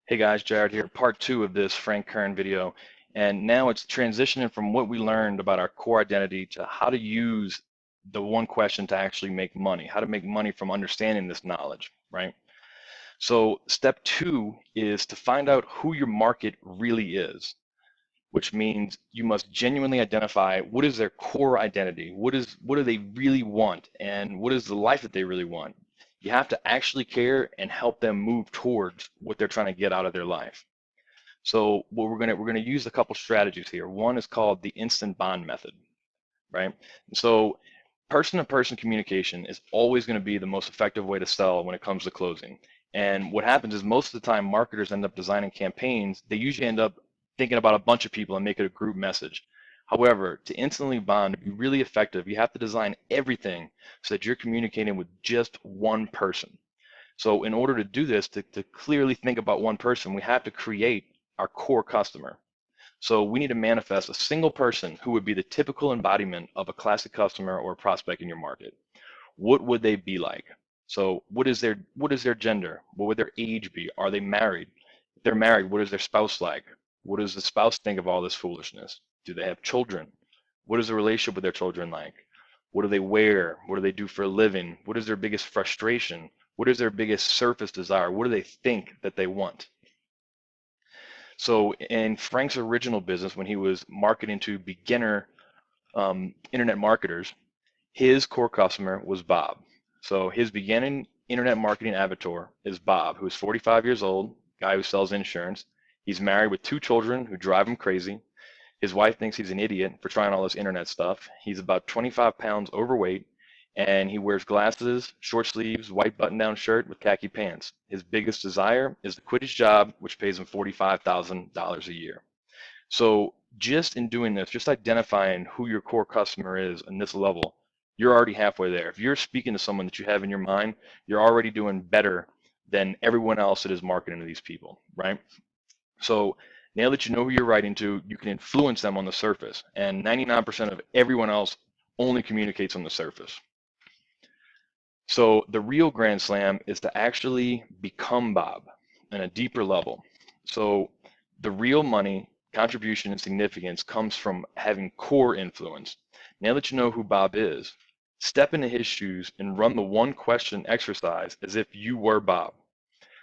Hey guys, Jared here, part two of this Frank Kern video. And now it's transitioning from what we learned about our core identity to how to use the one question to actually make money, how to make money from understanding this knowledge, right? So step two is to find out who your market really is, which means you must genuinely identify what is their core identity, what do they really want, and what is the life that they really want. You have to actually care and help them move towards what they're trying to get out of their life. So what we're gonna use a couple strategies here. One is called the instant bond method, right? And so person-to-person communication is always going to be the most effective way to sell when it comes to closing. And what happens is most of the time marketers end up designing campaigns, they usually end up thinking about a bunch of people and make it a group message. However, to instantly bond, to be really effective, you have to design everything so that you're communicating with just one person. So in order to do this, to clearly think about one person, we have to create our core customer. So we need to manifest a single person who would be the typical embodiment of a classic customer or prospect in your market. What would they be like? So what is their gender? What would their age be? Are they married? If they're married, what is their spouse like? What does the spouse think of all this foolishness? Do they have children? What is the relationship with their children like? What do they wear? What do they do for a living? What is their biggest frustration? What is their biggest surface desire? What do they think that they want? So in Frank's original business, when he was marketing to beginner internet marketers, his core customer was Bob. So his beginning internet marketing avatar is Bob, who is 45 years old, guy who sells insurance. He's married with two children who drive him crazy. His wife thinks he's an idiot for trying all this internet stuff. He's about 25 pounds overweight, and he wears glasses, short sleeves, white button-down shirt with khaki pants. His biggest desire is to quit his job, which pays him $45,000 a year. So just in doing this, just identifying who your core customer is on this level, you're already halfway there. If you're speaking to someone that you have in your mind, you're already doing better than everyone else that is marketing to these people, right? So now that you know who you're writing to, you can influence them on the surface. And 99% of everyone else only communicates on the surface. So the real Grand Slam is to actually become Bob on a deeper level. So the real money, contribution, and significance comes from having core influence. Now that you know who Bob is, step into his shoes and run the one question exercise as if you were Bob.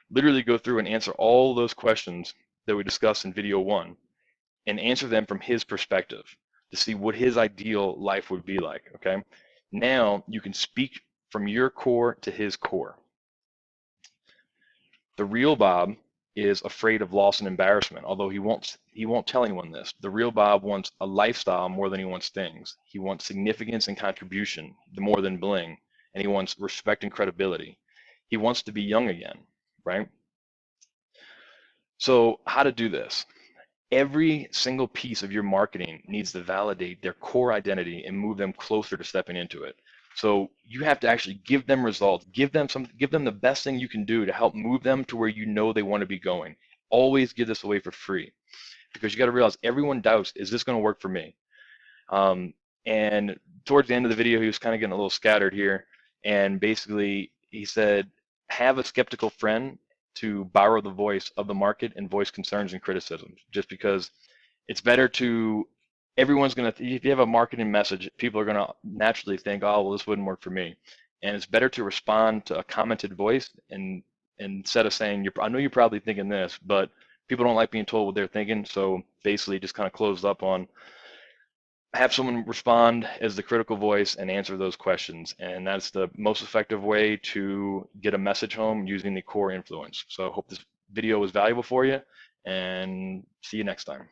Literally go through and answer all those questions that we discussed in video one and answer them from his perspective to see what his ideal life would be like, okay? Now you can speak from your core to his core. The real Bob is afraid of loss and embarrassment, although he won't tell anyone this. The real Bob wants a lifestyle more than he wants things. He wants significance and contribution more than bling, and he wants respect and credibility. He wants to be young again, right? So how to do this? Every single piece of your marketing needs to validate their core identity and move them closer to stepping into it. So you have to actually give them results, give them the best thing you can do to help move them to where you know they want to be going. Always give this away for free because you got to realize everyone doubts, is this going to work for me? And towards the end of the video, he was kind of getting a little scattered here. And basically he said, have a skeptical friend to borrow the voice of the market and voice concerns and criticisms, just because it's better to, everyone's going to, if you have a marketing message, people are going to naturally think, oh, well, this wouldn't work for me. And it's better to respond to a commented voice and instead of saying, I know you're probably thinking this, but people don't like being told what they're thinking. So basically just kind of closed up on have someone respond as the critical voice and answer those questions. And that's the most effective way to get a message home using the core influence. So I hope this video was valuable for you and see you next time.